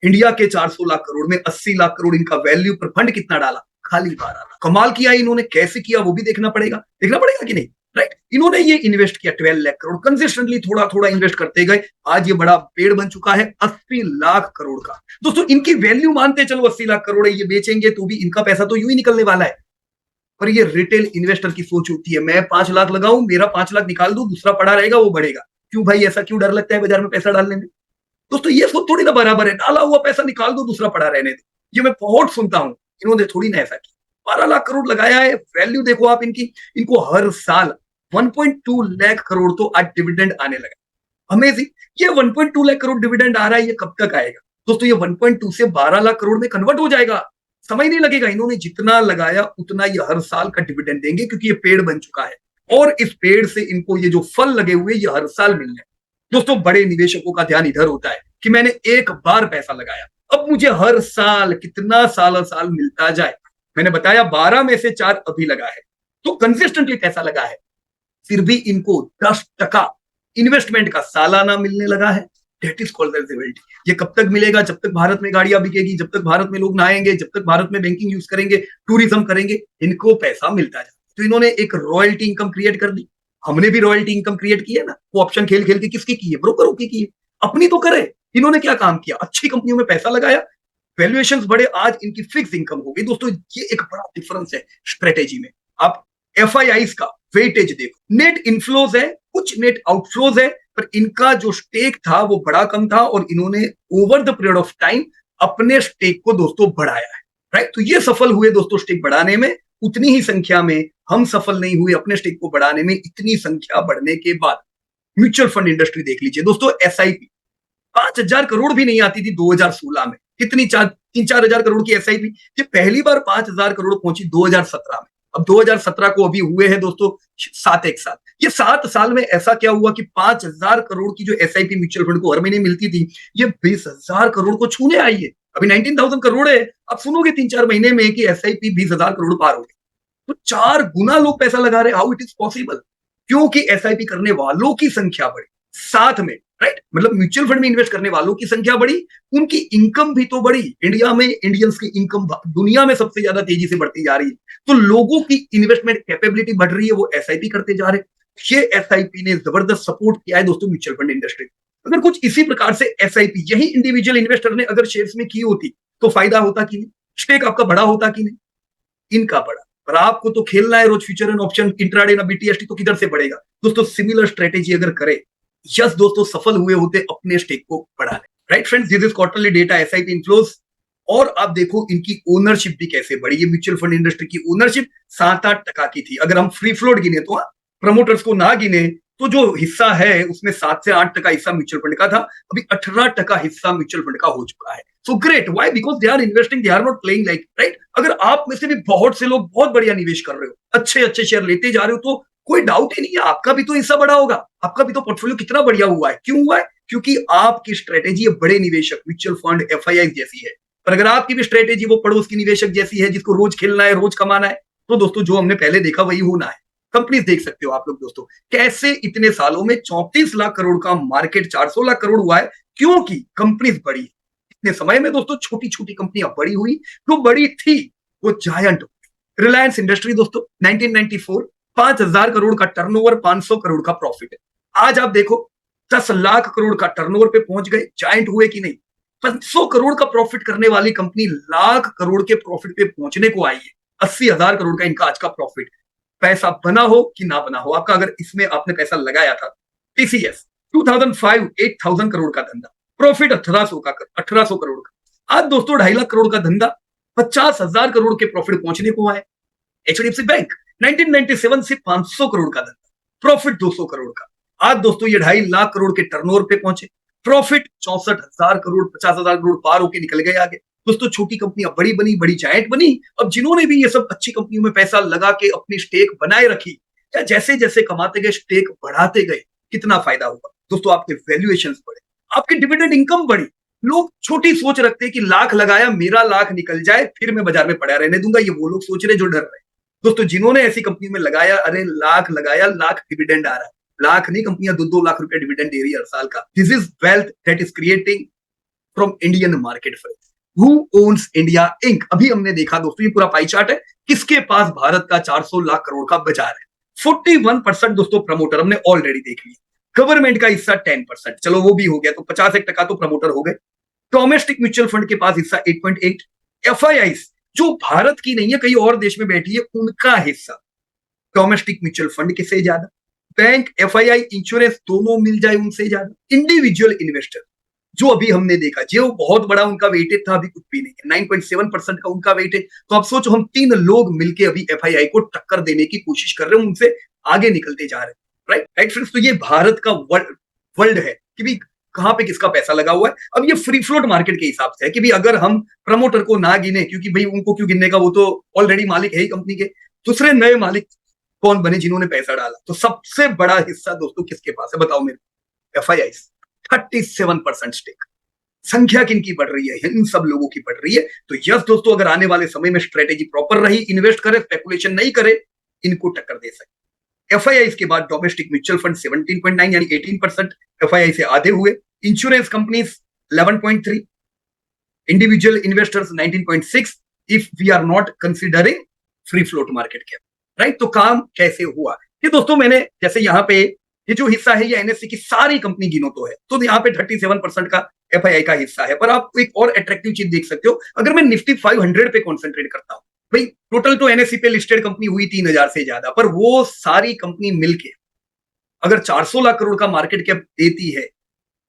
इंडिया के 400 लाख करोड़ में 80 लाख करोड़ इनका वैल्यू, पर फंड कितना डाला? खाली 12 लाख। कमाल किया इन्होंने। कैसे किया वो भी देखना पड़ेगा, कि नहीं? राइट। इन्होंने ये इन्वेस्ट किया 12 लाख करोड़, कंसिस्टेंटली थोड़ा थोड़ा इन्वेस्ट करते गए। आज ये बड़ा पेड़ बन चुका है 80 लाख करोड़ का। दोस्तों इनकी वैल्यू मानते चलो 80 लाख करोड़ है, ये बेचेंगे तो भी इनका पैसा तो यूं ही निकलने वाला है। पर ये रिटेल इन्वेस्टर की सोच होती है, मैं 5 लाख लगाऊं, मेरा 5 लाख निकाल दूं, दूसरा पड़ा रहेगा, वो बढ़ेगा। क्यों भाई, ऐसा क्यों डर लगता है बाजार में पैसा डालने में? दोस्तों ये सोच थोड़ी ना बराबर है, डाला हुआ पैसा निकाल दो, दूसरा पड़ा रहने दो। ये मैं बहुत सुनता हूं, इन्होंने थोड़ी ना ऐसा किया। 12 लाख करोड़ लगाया है, वैल्यू देखो आप इनकी। इनको हर साल 1.2 लाख करोड़ तो आज डिविडेंड आने लगा। अमेजिंग। ये 1.2 लाख करोड़ डिविडेंड आ रहा है, ये कब तक आएगा दोस्तों? ये 1.2 से 12 लाख करोड़ में कन्वर्ट हो जाएगा, समय नहीं लगेगा। इन्होंने जितना लगाया उतना ये हर साल का डिविडेंड देंगे, क्योंकि ये पेड़ बन चुका है और इस पेड़ से इनको ये जो फल लगे हुए ये हर साल मिल रहे। दोस्तों बड़े निवेशकों का ध्यान इधर होता है कि मैंने एक बार पैसा लगाया, अब मुझे हर साल कितना साल साल मिलता जाए। मैंने बताया 12 में से 4 अभी लगा है, तो कंसिस्टेंटली पैसा लगा है, फिर भी इनको 10% इन्वेस्टमेंट का सालाना मिलने लगा है। That is called result. ये कब तक मिलेगा? जब तक भारत में गाड़ियां बिकेगी, जब तक भारत में लोग नहाएंगे, जब तक भारत में बैंकिंग यूज करेंगे, टूरिज्म करेंगे, इनको पैसा मिलता जाए। तो इन्होंने एक रॉयल्टी इनकम क्रिएट कर दी। हमने भी रॉयल्टी इनकम क्रिएट की है ना, वो ऑप्शन खेल खेल के किसकी की है? ब्रोकरों की है। अपनी तो करे। इन्होंने क्या काम किया? अच्छी कंपनियों में पैसा लगाया, वैल्यूएशंस बढ़े, आज इनकी फिक्स इनकम हो गई। दोस्तों ये एक बड़ा डिफरेंस है स्ट्रेटेजी में। आप एफआईआईस का वेटेज देखो, नेट इनफ्लोज है, कुछ नेट आउटफ्लोज है, पर इनका जो स्टेक था वो बड़ा कम था और इन्होंने over the period of time अपने स्टेक को दोस्तों बढ़ाया है। राइट। तो ये सफल हुए दोस्तों स्टेक बढ़ाने में। उतनी ही संख्या में हम सफल नहीं हुए अपने स्टेक को बढ़ाने में। इतनी संख्या बढ़ने के बाद म्यूचुअल फंड इंडस्ट्री देख लीजिए दोस्तों। एसआईपी 5,000 करोड़ भी नहीं आती थी 2016 में। कितनी 3-4 हजार करोड़ की एसआईपी, ये पहली बार 5,000 करोड़ पहुंची 2017 में। अब 2017 को अभी हुए हैं दोस्तों 7 साल। ये 7 साल में ऐसा क्या हुआ कि 5,000 करोड़ की जो एसआईपी म्यूचुअल फंड को हर महीने मिलती थी, ये 20,000 करोड़ को छूने आई है। अभी 19,000 करोड़ है। आप सुनोगे 3-4 महीने में कि एसआईपी 20,000 करोड़ पार हो गई। तो 4 गुना लोग पैसा लगा रहे। How it is possible? क्योंकि एसआईपी करने वालों की संख्या बढ़ी, साथ में राइट, मतलब म्यूचुअल फंड में इन्वेस्ट करने वालों की संख्या बढ़ी, उनकी इनकम भी तो बढ़ी। इंडिया में इंडियंस की इनकम दुनिया में सबसे ज्यादा तेजी से बढ़ती जा रही है, तो लोगों की इन्वेस्टमेंट कैपेबिलिटी बढ़ रही है, वो एसआईपी करते जा रहे। ये एसआईपी ने जबरदस्त सपोर्ट किया है दोस्तों म्यूचुअल फंड इंडस्ट्री। अगर कुछ इसी प्रकार से एसआईपी यही इंडिविजुअल इन्वेस्टर ने अगर शेयर्स में की होती तो फायदा होता कि नहीं? स्टेक आपका बड़ा होता कि नहीं? इनका बड़ा। पर आपको तो खेलना है रोज फ्यूचर एंड ऑप्शन, इंट्राडे ना बीटीएसटी, तो किधर से बढ़ेगा दोस्तों? सिमिलर स्ट्रेटेजी अगर करे, यस दोस्तों, सफल हुए होते अपने स्टेक को बढ़ाने। Right friends, this is quarterly data SIP inflows. और आप देखो इनकी ओनरशिप भी कैसे बढ़ी। ये म्यूचुअल फंड इंडस्ट्री की ओनरशिप 7-8% की थी। अगर हम फ्री फ्लोट गिने तो, प्रमोटर्स को ना गिने तो जो हिस्सा है उसमें 7 से 8% हिस्सा म्यूचुअल फंड का था। अभी 18% हिस्सा म्यूचुअल फंड का हो चुका है। So great. Why? Because they are investing, they are not playing like. Right. अगर आप में से भी बहुत से लोग बहुत बढ़िया निवेश कर रहे हो, अच्छे अच्छे शेयर लेते जा रहे हो, तो कोई डाउट ही नहीं है आपका भी तो हिस्सा बड़ा होगा, आपका भी तो पोर्टफोलियो कितना बढ़िया हुआ है। क्यों हुआ है? क्योंकि आपकी स्ट्रेटेजी बड़े निवेशक म्यूचुअल फंड एफआईआई जैसी है। पर अगर आपकी भी स्ट्रेटेजी वो पड़ोस की निवेशक जैसी है जिसको रोज खेलना है, रोज कमाना है, तो दोस्तों जो हमने पहले देखा वही होना है। कंपनीज देख सकते हो आप लोग दोस्तों, कैसे इतने सालों में 34 लाख करोड़ का मार्केट 400 लाख करोड़ हुआ है, क्योंकि कंपनीज बड़ी है। इतने समय में दोस्तों छोटी छोटी कंपनियां बड़ी हुई, जो बड़ी थी वो जायंट हुई। रिलायंस इंडस्ट्री दोस्तों 1994 5,000 करोड़ का टर्नओवर, 500 करोड़ का प्रॉफिट है। आज आप देखो 10 लाख करोड़ का टर्नओवर पे पहुंच गए, जायंट हुए कि नहीं? 500 करोड़ का प्रॉफिट करने वाली कंपनी लाख करोड़ के प्रॉफिट पे पहुंचने को आई है। 80,000 करोड़ का इनका आज का प्रॉफिट। पैसा बना हो कि ना बना हो आपका, अगर इसमें आपने पैसा लगाया था। टीसीएस 2005 8,000 करोड़ का धंधा, प्रॉफिट 1800 करोड़ का। आज दोस्तों 2.5 लाख करोड़ का धंधा, 50,000 करोड़ के प्रॉफिट पहुंचने को आए। एचडीएफसी बैंक 1997 से 500 करोड़ का धंधा, प्रॉफिट 200 करोड़ का। आज दोस्तों ये 2.5 लाख करोड़ के टर्नओवर पे पहुंचे, प्रॉफिट 64,000 करोड़, 50,000 करोड़ पार होके निकल गए आगे। दोस्तों छोटी कंपनियां बड़ी बनी, बड़ी जायंट बनी। अब जिन्होंने भी ये सब अच्छी कंपनियों में पैसा लगा के अपनी स्टेक बनाए रखी, या जैसे जैसे कमाते गए स्टेक बढ़ाते गए कितना फायदा हुआ दोस्तों? आपके वैल्यूएशन बढ़े, आपकी डिविडेंड इनकम बढ़ी। लोग छोटी सोच रखते हैं कि लाख लगाया मेरा लाख निकल जाए फिर मैं बाजार में पड़ा रहने दूंगा, ये वो लोग सोच रहे जो डर रहे। दोस्तों जिन्होंने ऐसी कंपनी में लगाया, अरे लाख लगाया, लाख डिविडेंड आ रहा है। लाख नहीं, कंपनियां 2-2 लाख रुपए डिविडेंड दे रही है हर साल का। This is wealth that is creating from Indian market. Who owns India Inc? अभी हमने देखा दोस्तों, ये पूरा पाई चार्ट है, किसके पास भारत का 400 लाख करोड़ का बाजार है। 41% दोस्तों प्रमोटर, हमने ऑलरेडी देख लिया। गवर्नमेंट का हिस्सा 10%, चलो वो भी हो गया, तो 51% तो प्रमोटर हो गए। डोमेस्टिक म्यूचुअल फंड के पास हिस्सा 8.8। एफआईआई जो भारत की नहीं है, कहीं और देश में बैठी है, उनका हिस्सा डोमेस्टिक म्यूचुअल फंड किससे ज्यादा, बैंक, एफआईआई, इंश्योरेंस दोनों मिल जाए उनसे ज्यादा। इंडिविजुअल इन्वेस्टर जो अभी हमने देखा, जो बहुत बड़ा उनका वेटेज था, अभी कुछ भी नहीं है, 9.7% का उनका वेटेज। तो आप सोचो, हम 3 लोग मिलकर अभी एफआईआई को टक्कर देने की कोशिश कर रहे हैं, उनसे आगे निकलते जा रहे हैं। राइट राइट फ्रेंड्स, तो ये भारत का वर्ल्ड है कि भी कहां पे किसका पैसा लगा हुआ है। अब ये फ्री फ्लोट मार्केट के हिसाब से है कि भी अगर हम प्रमोटर को ना गिने, क्योंकि भाई उनको क्यों गिनने का, वो तो ऑलरेडी मालिक है ही कंपनी के। दूसरे नए मालिक कौन बने जिन्होंने पैसा डाला, तो सबसे बड़ा हिस्सा दोस्तों किसके पास है बताओ मेरे? FII 37% stake. संख्या किनकी बढ़ रही है? इन सब लोगों की बढ़ रही है। तो यस दोस्तों, अगर आने वाले समय में स्ट्रेटेजी प्रॉपर रही, इन्वेस्ट करे, स्पेकुलेशन नहीं करे, इनको टक्कर दे सकते। एफआईआई के बाद डोमेस्टिक म्यूचुअल फंड 17.9 यानी 18%, एफआईआई से आधे हुए। Insurance companies 11.3, individual investors 19.6, if we are not considering free float market cap. Right, तो काम कैसे हुआ ये दोस्तों, मैंने जैसे यहाँ पे ये जो हिस्सा है ये एनएससी की सारी कंपनी गिनो तो है, तो यहाँ पे 37% का एफआईआई का हिस्सा है। पर आप एक और अट्रैक्टिव चीज देख सकते हो, अगर मैं निफ्टी 500 पे कॉन्सेंट्रेट करता हूं, भाई टोटल तो एनएससी पे लिस्टेड कंपनी हुई 3000 से ज्यादा, पर वो सारी कंपनी मिलके अगर 400 लाख करोड़ का मार्केट कैप देती है,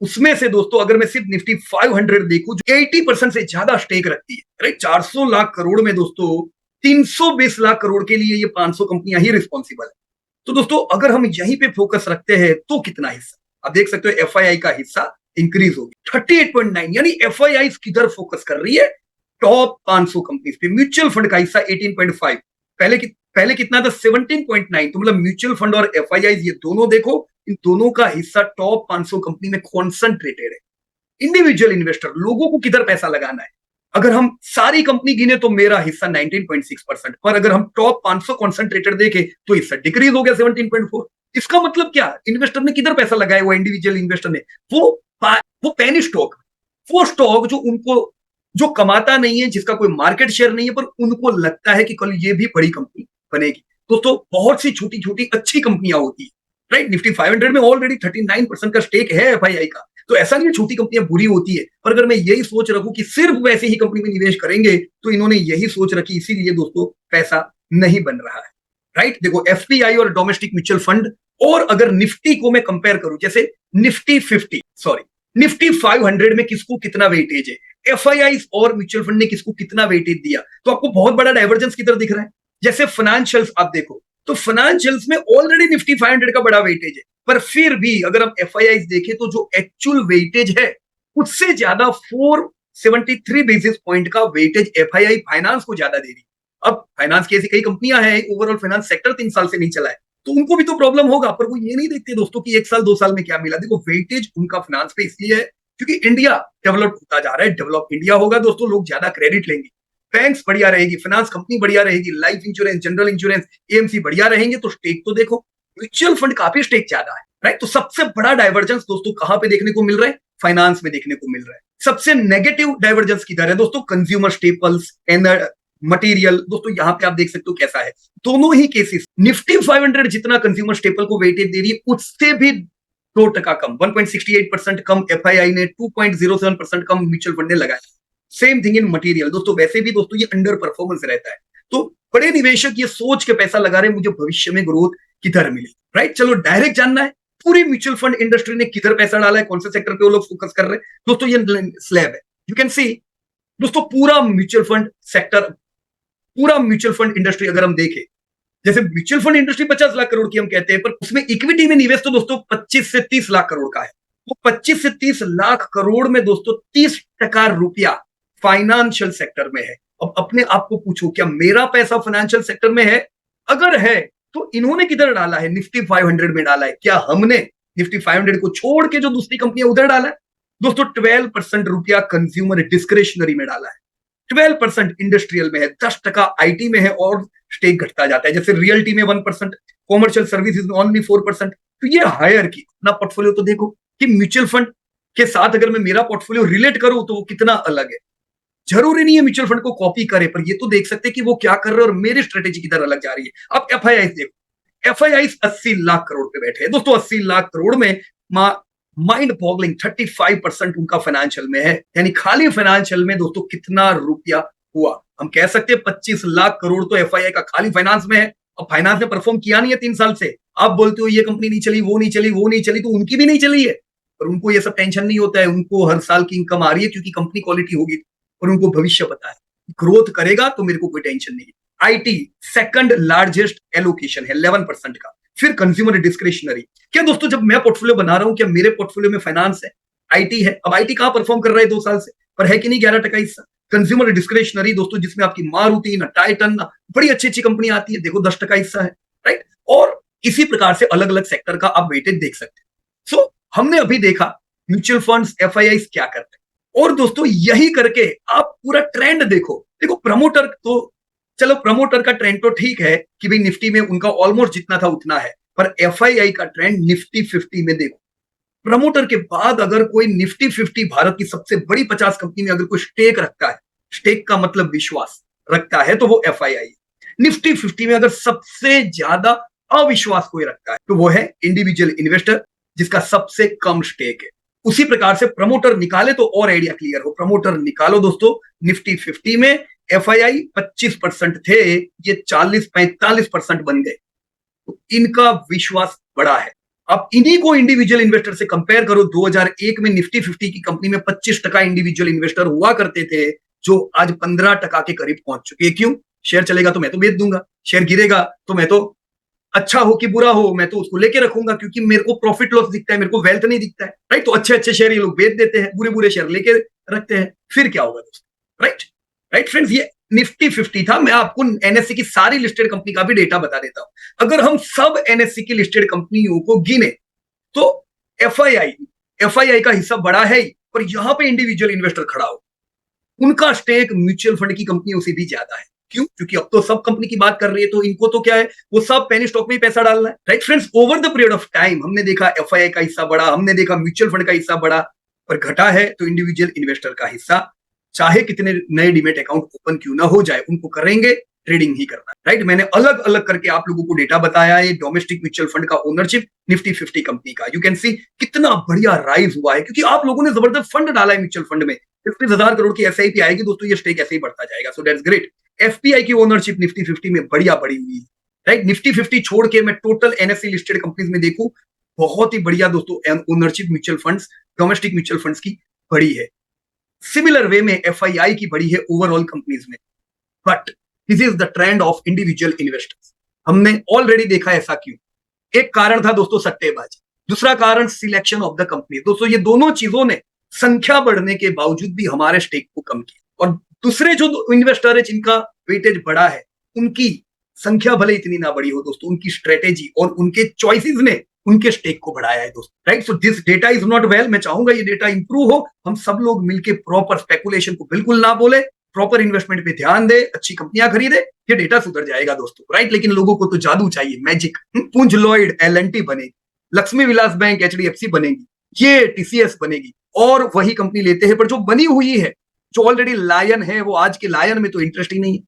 उसमें से दोस्तों अगर मैं सिर्फ निफ्टी 500 देखूं जो 80% से ज्यादा स्टेक रखती है, राइट, 400 लाख करोड़ में दोस्तों 320 लाख करोड़ के लिए ये 500 कंपनियां ही रिस्पॉन्सिबल है। तो दोस्तों अगर हम यहीं पे फोकस रखते हैं तो कितना हिस्सा आप देख सकते हो, एफआईआई का हिस्सा इंक्रीज हो गया 38.9, यानी एफआईआई किधर फोकस कर रही है? टॉप 500 कंपनीज पे। म्यूचुअल फंड का हिस्सा 18.5, पहले कितना था? 17.9। तो मतलब म्यूचुअल फंड और एफआईआई ये दोनों देखो, इन दोनों का हिस्सा टॉप 500 कंपनी में कॉन्सेंट्रेटेड है। इंडिविजुअल इन्वेस्टर, लोगों को किधर पैसा लगाना है, अगर हम सारी कंपनी गिने तो मेरा हिस्सा 19.6%, पर अगर हम टॉप 500 कॉन्सेंट्रेटर देखें तो हिस्सा डिक्रीज हो गया 17.4। इसका मतलब क्या? इन्वेस्टर ने किधर पैसा लगाया हुआ? इंडिविजुअल इन्वेस्टर ने वो पेनी स्टॉक, वो स्टॉक जो कमाता नहीं है, जिसका कोई मार्केट शेयर नहीं है, पर उनको लगता है कि कल ये भी बड़ी कंपनी बनेगी। दोस्तों बहुत सी छोटी छोटी अच्छी कंपनियां होती है, राइट। निफ्टी 500 में ऑलरेडी 39% का स्टेक है एफआईआई का, तो ऐसा नहीं है छोटी कंपनियां बुरी होती है। पर अगर मैं यही सोच रखूं कि सिर्फ वैसे ही कंपनी में निवेश करेंगे, तो इन्होंने यही सोच रखी, इसीलिए दोस्तों पैसा नहीं बन रहा है, राइट। देखो एफपीआई और डोमेस्टिक म्यूचुअल फंड, और अगर निफ्टी को मैं कंपेयर करूं, जैसे निफ्टी 500 में किसको कितना वेटेज है, एफआईआई और म्यूचुअल फंड ने किसको कितना वेटेज दिया, तो आपको बहुत बड़ा डाइवर्जेंस किधर दिख रहा है। जैसे फाइनेंशियल्स आप देखो, तो फाइनेंशियल्स में ऑलरेडी निफ्टी 500 का बड़ा वेटेज है, पर फिर भी अगर हम एफआईआई देखें तो जो एक्चुअल वेटेज है उससे ज्यादा 473 बेसिस पॉइंट का वेटेज एफआईआई फाइनेंस को ज्यादा दे रही है। अब फाइनेंस की ऐसी कई कंपनियां हैं, ओवरऑल फाइनेंस सेक्टर 3 साल से नहीं चला है, तो उनको भी तो प्रॉब्लम होगा, पर वो ये नहीं देखते दोस्तों कि 1 साल 2 साल में क्या मिला। देखो वेटेज उनका फाइनेंस पे इसलिए है क्योंकि इंडिया डेवलप होता जा रहा है, डेवलप इंडिया होगा दोस्तों, लोग ज्यादा क्रेडिट लेंगे, बैंक्स बढ़िया रहेगी, फाइनेंस कंपनी बढ़िया रहेगी, life insurance, general insurance, AMC बढ़िया रहेंगे, तो स्टेक तो देखो म्यूचुअल फंड काफी स्टेक ज्यादा है, राइट। तो सबसे बड़ा डाइवर्जेंस दोस्तों कहां पे देखने को मिल रहा है? फाइनेंस में देखने को मिल रहा है। सबसे नेगेटिव डाइवर्जेंस किधर है दोस्तों? Consumer staples and material. दोस्तों यहां पे आप देख सकते हो कैसा है, दोनों ही केसेस निफ्टी 500 जितना कंज्यूमर स्टेपल को वेटेज दे रही है, उससे भी 2% कम, 1.68% कम एफआईआई ने, 2.07% कम म्यूचुअल फंड ने लगाया। Same thing in material. दोस्तों वैसे भी दोस्तों ये अंडर परफॉर्मेंस रहता है, तो बड़े निवेशक ये सोच के पैसा लगा रहे हैं मुझे भविष्य में ग्रोथ किधर मिले, राइट। चलो डायरेक्ट जानना है पूरी म्यूचुअल फंड इंडस्ट्री ने किधर पैसा डाला है, कौन से सेक्टर पे वो लोग फोकस कर रहे हैं। दोस्तों ये स्लैब है, यू कैन सी दोस्तों पूरा म्यूचुअल फंड सेक्टर, पूरा म्यूचुअल फंड इंडस्ट्री अगर हम देखें, जैसे mutual fund industry 50 lakh crore की हम कहते हैं, पर उसमें इक्विटी में निवेश तो दोस्तों 25 से 30 लाख करोड़ का है। वो 25 से 30 लाख करोड़ में दोस्तों 30% रुपया फाइनेंशियल सेक्टर में है। अब अपने आप को पूछो क्या मेरा पैसा फाइनेंशियल सेक्टर में है? अगर है तो इन्होंने किधर डाला है? निफ्टी 500 में डाला है। क्या हमने निफ्टी 500 को छोड़ के जो दूसरी कंपनी उधर डाला है? दोस्तों 12% रुपया कंज्यूमर डिस्क्रिशनरी में डाला है, 12% इंडस्ट्रियल में है, 10% आईटी में है और स्टेक घटता जाता है। जैसे रियल्टी में 1%, कॉमर्शियल सर्विसेज में ओनली 4%। तो ये हायर की अपना पोर्टफोलियो तो देखो कि म्यूचुअल फंड के साथ अगर मैं मेरा पोर्टफोलियो रिलेट करूं तो वो कितना अलग है। जरूरी नहीं है म्यूचुअल फंड को कॉपी करे, पर ये तो देख सकते हैं कि वो क्या कर रहे हैं और मेरी स्ट्रेटेजी किधर अलग जा रही है। अब एफआईआई देखो, एफआईआई 80 लाख करोड़ पे बैठे हैं दोस्तों। 80 लाख करोड़ में माइंड बॉगलिंग 35% उनका फाइनेंशियल में है, यानी खाली फाइनेंशियल में दोस्तों कितना रुपया हुआ? हम कह सकते हैं 25 लाख करोड़ तो एफआईआई का खाली फाइनेंस में है। अब फाइनेंस ने परफॉर्म किया नहीं है 3 साल से। आप बोलते हो ये कंपनी नहीं चली, वो नहीं चली, वो नहीं चली, तो उनकी भी नहीं चली है, पर उनको ये सब टेंशन नहीं होता है। उनको हर साल की इनकम आ रही है क्योंकि कंपनी क्वालिटी होगी और उनको भविष्य पता है, ग्रोथ करेगा तो मेरे को कोई टेंशन नहीं है। आईटी सेकंड लार्जेस्ट एलोकेशन है 11% का। फिर कंज्यूमर डिस्क्रिशनरी। क्या दोस्तों जब मैं पोर्टफोलियो बना रहा हूं, क्या मेरे पोर्टफोलियो में फाइनेंस है, आईटी है? अब आईटी कहां परफॉर्म कर रहा है 2 साल से, पर है कि नहीं 11% हिस्सा। कंज्यूमर डिस्क्रिशनरी दोस्तों जिसमें आपकी मारुति ना टाइटन ना बड़ी अच्छी अच्छी कंपनी आती है, देखो 10% हिस्सा है, राइट। और इसी प्रकार से अलग अलग सेक्टर का आप वेटेज देख सकते हैं। सो हमने अभी देखा म्यूचुअल फंड्स एफआईआई क्या करते हैं, और दोस्तों यही करके आप पूरा ट्रेंड देखो। देखो प्रमोटर तो चलो, प्रमोटर का ट्रेंड तो ठीक है कि भाई निफ्टी में उनका ऑलमोस्ट जितना था उतना है, पर एफआईआई का ट्रेंड निफ्टी 50 में देखो। प्रमोटर के बाद अगर कोई निफ्टी 50 भारत की सबसे बड़ी 50 कंपनी में अगर कोई स्टेक रखता है, स्टेक का मतलब विश्वास रखता है, तो वो एफआईआई। निफ्टी 50 में अगर सबसे ज्यादा अविश्वास कोई रखता है तो वो है इंडिविजुअल इन्वेस्टर, जिसका सबसे कम स्टेक है। उसी प्रकार से प्रमोटर निकाले तो और आइडिया क्लियर हो। प्रमोटर निकालो दोस्तों, निफ्टी 50 में एफआईआई 25% थे, ये 40-45% बन गए, तो इनका विश्वास बड़ा है। अब इन्हीं को इंडिविजुअल इन्वेस्टर से कंपेयर करो। 2001 में निफ्टी 50 की कंपनी में 25% इंडिविजुअल इन्वेस्टर हुआ करते थे, जो आज 15% के करीब पहुंच चुके हैं। क्यों? शेयर चलेगा तो मैं तो बेच दूंगा, शेयर गिरेगा तो मैं तो, अच्छा हो कि बुरा हो, मैं तो उसको लेके रखूंगा, क्योंकि मेरे को प्रॉफिट लॉस दिखता है, मेरे को वेल्थ नहीं दिखता है, राइट। तो अच्छे अच्छे शेयर ये लोग बेच देते हैं, बुरे बुरे शेयर लेके रखते हैं, फिर क्या होगा दोस्तों, राइट। राइट फ्रेंड्स, ये निफ्टी 50 था। मैं आपको एनएससी की सारी लिस्टेड कंपनी का भी डेटा बता देता हूं। अगर हम सब एनएससी की लिस्टेड कंपनियों को गिने तो एफआईआई का हिस्सा बड़ा है ही, पर यहां पे इंडिविजुअल इन्वेस्टर खड़ा हो, उनका स्टेक म्यूचुअल फंड की कंपनियों से भी ज्यादा है। क्यों? क्योंकि अब तो सब कंपनी की बात कर रही है, तो इनको तो क्या है, वो सब पेनी स्टॉक में ही पैसा डालना है, right friends. Over the period of time हमने देखा एफआईआई का हिस्सा बढ़ा, हमने देखा म्यूचुअल फंड का हिस्सा बढ़ा, पर घटा है तो इंडिविजुअल इन्वेस्टर का हिस्सा, चाहे कितने नए डीमेट अकाउंट ओपन क्यों ना हो जाए, उनको करेंगे, ट्रेडिंग ही करना है, राइट। मैंने अलग अलग करके आप लोगों को डेटा बताया है डोमेस्टिक म्यूचुअल फंड का ओनरशिप निफ्टी 50 कंपनी का। यू कैन सी कितना बढ़िया राइज हुआ है, क्योंकि आप लोगों ने जबरदस्त फंड डाला है म्यूचुअल फंड में। 50,000 करोड़ की एसआईपी आएगी दोस्तों, ये स्टेक ऐसे ही बढ़ता जाएगा। So that's great. एफपीआई की ओनरशिप निफ्टी 50 में बढ़िया बढ़ी हुई है, राइट। निफ्टी 50 छोड़ के मैं टोटल एनएससी लिस्टेड कंपनीज में देखूं, बहुत ही बढ़िया दोस्तों ownership mutual funds, domestic mutual funds की बड़ी है। सिमिलर वे में एफआईआई की बड़ी है ओवरऑल कंपनीज में, but this is the trend of individual investors. हमने ऑलरेडी देखा ऐसा क्यों। एक कारण था दोस्तों सट्टेबाजी, दूसरा कारण सिलेक्शन ऑफ द कंपनी। दोस्तों ये दोनों चीजों ने संख्या बढ़ने के बावजूद भी हमारे स्टेक को कम किया, और दूसरे जो इन्वेस्टर है जिनका वेटेज बड़ा है, उनकी संख्या भले इतनी ना बड़ी हो दोस्तों, उनकी स्ट्रेटेजी और उनके चॉइसेस ने उनके स्टेक को बढ़ाया है दोस्तों, right. So this data is not well. मैं चाहूंगा ये डेटा इंप्रूव हो, हम सब लोग मिलकर प्रॉपर स्पेकुलेशन को बिल्कुल ना बोले, प्रॉपर इन्वेस्टमेंट पे ध्यान दे, अच्छी कंपनियां खरीदे, ये डेटा सुधर जाएगा दोस्तों, राइट। लेकिन लोगों को तो जादू चाहिए, मैजिक। पुंज लॉयड एलएनटी बनेगी, लक्ष्मी विलास बैंक एचडीएफसी बनेगी, ये टीसीएस बनेगी, और वही कंपनी लेते हैं। पर जो बनी हुई है, जो ऑलरेडी लायन है, वो आज के लायन में तो इंटरेस्ट ही नहीं है,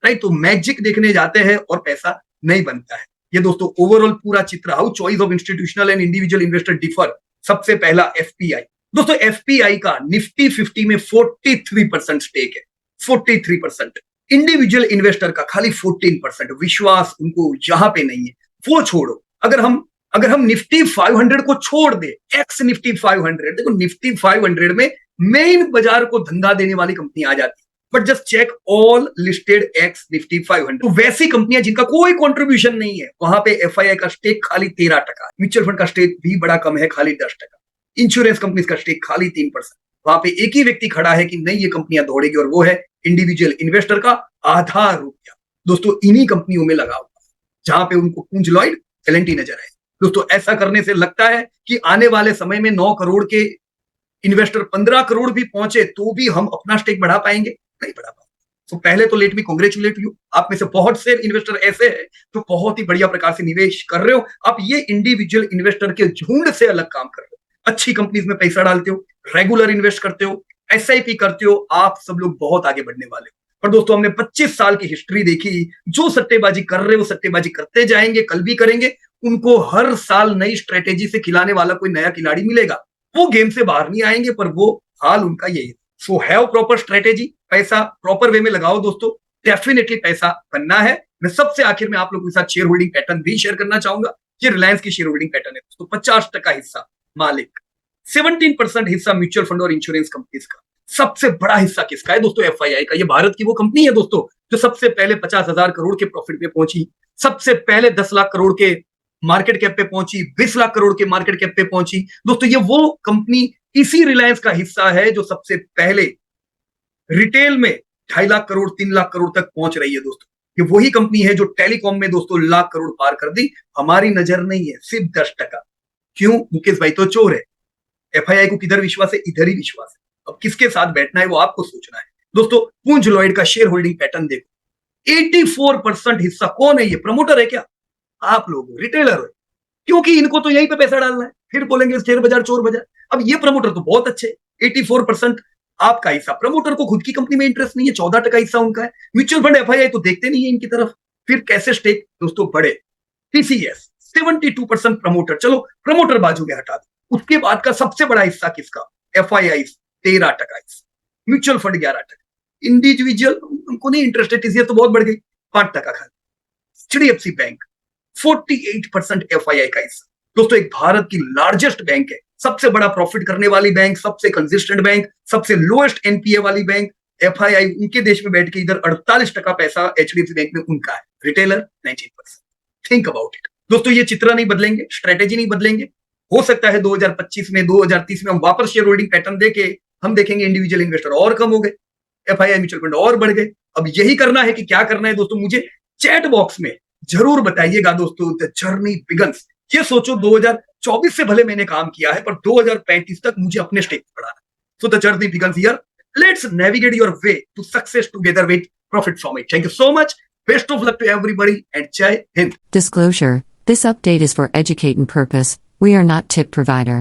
राइट। तो मैजिक देखने जाते हैं और पैसा नहीं बनता है। ये दोस्तों ओवरऑल पूरा चित्र, how choice of institutional and individual investor differ. सबसे पहला एफपीआई दोस्तों, एफपीआई का निफ्टी 50 में 43% स्टेक है, 43%। इंडिविजुअल इन्वेस्टर का खाली 14%। विश्वास उनको यहां पे नहीं है, वो छोड़ो। अगर हम निफ्टी 500 को छोड़ दे, एक्स निफ्टी 500, देखो निफ्टी 500 में मेन बाजार को धंधा देने वाली कंपनी आ जाती है, but just check all listed ex Nifty 500, तो वैसी कंपनियां जिनका कोई कंट्रीब्यूशन नहीं है, वहां पे एफआईआई का स्टेक खाली 13%, म्यूचुअल फंड का स्टेक भी बड़ा कम है, खाली 10%, इंश्योरेंस कंपनी का स्टेक खाली 3%। वहां पे एक ही व्यक्ति खड़ा है कि नहीं ये कंपनियां दौड़ेगी, और वो है इंडिविजुअल इन्वेस्टर का आधा रुपया दोस्तों इन्हीं कंपनियों में लगा हुआ। जहां पे उनको पूंज लॉयड एल&टी नजर आए। दोस्तों ऐसा करने से लगता है कि आने वाले समय में 9 करोड़ के इन्वेस्टर 15 करोड़ भी पहुंचे तो भी हम अपना स्टेक बढ़ा पाएंगे? नहीं बढ़ा पाएंगे। तो पहले तो लेट मी कांग्रेचुलेट यू, आप में से बहुत से इन्वेस्टर ऐसे हैं जो बहुत ही बढ़िया प्रकार से निवेश कर रहे हो। आप ये इंडिविजुअल इन्वेस्टर के झुंड से अलग काम कर रहे हो, अच्छी कंपनीज में पैसा डालते हो, रेगुलर इन्वेस्ट करते हो, एसआईपी करते हो, आप सब लोग बहुत आगे बढ़ने वाले हो। पर दोस्तों हमने 25 साल की हिस्ट्री देखी, जो सट्टेबाजी कर रहे हो सट्टेबाजी करते जाएंगे, कल भी करेंगे, उनको हर साल नई स्ट्रेटेजी से खिलाने वाला कोई नया खिलाड़ी मिलेगा। वो गेम से बाहर नहीं आएंगे, पर वो हाल उनका यही है। सो हैव प्रॉपर स्ट्रेटेजी, पैसा प्रॉपर वे में लगाओ दोस्तों, डेफिनेटली पैसा बनना है। मैं सबसे आखिर में आप लोगों के साथ शेयर होल्डिंग पैटर्न भी शेयर करना चाहूंगा। ये रिलायंस की शेयर होल्डिंग पैटर्न है दोस्तों। 50% हिस्सा मालिक, 17% हिस्सा म्यूचुअल फंड और इंश्योरेंस कंपनीज का। सबसे बड़ा हिस्सा किसका है दोस्तों? एफआईआई का। ये भारत की वो कंपनी है दोस्तों जो सबसे पहले 50,000 करोड़ के प्रॉफिट पे पहुंची, सबसे पहले 10 लाख करोड़ के मार्केट कैप पे पहुंची, 20 लाख करोड़ के मार्केट कैप पे पहुंची। दोस्तों ये वो कंपनी इसी रिलायंस का हिस्सा है जो सबसे पहले रिटेल में 2.5 लाख करोड़ 3 लाख करोड़ तक पहुंच रही है दोस्तों। ये वही कंपनी है जो टेलीकॉम में दोस्तों लाख करोड़ पार कर दी। हमारी नजर नहीं है, सिर्फ 10%। क्यों? मुकेश भाई तो चोर है। एफआईआई को किधर विश्वास है? इधर ही विश्वास है। अब किसके साथ बैठना है वो आपको सोचना है दोस्तों। पूंज लॉयड का शेयर होल्डिंग पैटर्न देखो, 84% हिस्सा कौन है? ये प्रमोटर है क्या? आप लोग रिटेलर हो, क्योंकि इनको तो यहीं पे पैसा डालना है। फिर बोलेंगे शेयर बाजार चोर बाजार। अब ये प्रमोटर तो बहुत अच्छे, 84% आपका हिस्सा। प्रमोटर को खुद की कंपनी में इंटरेस्ट नहीं है, 14% हिस्सा उनका है। म्यूचुअल फंड एफआईआई तो देखते नहीं है इनकी तरफ, फिर कैसे स्टेक दोस्तों बढ़े? टीसीएस 72% प्रमोटर, चलो प्रमोटर बाजू में हटा दो। उसके बाद का सबसे बड़ा हिस्सा किसका? एफआईआई 13% हिस्सा, म्यूचुअल फंड 11%, इंडिविजुअल उनको नहीं इंटरेस्ट है, टीसीएस तो बहुत बढ़ गई 5% खाली। एचडीएफसी बैंक 48% एफआईआई का हिस्सा। दोस्तों एक भारत की लार्जेस्ट बैंक है, सबसे बड़ा प्रॉफिट करने वाली बैंक, सबसे कंसिस्टेंट बैंक, सबसे लोएस्ट एनपीए वाली बैंक। एफआईआई उनके देश में बैठ के इधर 48% पैसा एचडीएफसी बैंक में उनका है, रिटेलर 19%। थिंक अबाउट इट दोस्तों। ये चित्र नहीं बदलेंगे, स्ट्रेटेजी नहीं बदलेंगे। हो सकता है 2025 में 2030 में हम वापस शेयर होल्डिंग पैटर्न देके हम देखेंगे इंडिविजुअल इन्वेस्टर और कम हो गए, एफआईआई म्यूचुअल फंड और बढ़ गए। अब यही करना है कि क्या करना है दोस्तों? मुझे चैट बॉक्स में जरूर बताइएगा दोस्तों। The journey begins. ये सोचो 2024 से भले मैंने काम किया है, पर 2035 तक मुझे अपने स्टेक बढ़ाना। So the journey begins here. Let's navigate your way to success together with profit from it. Thank you so much. Best of luck to everybody and Jai Hind. Disclosure: this update is for educating purpose. We are not tip provider.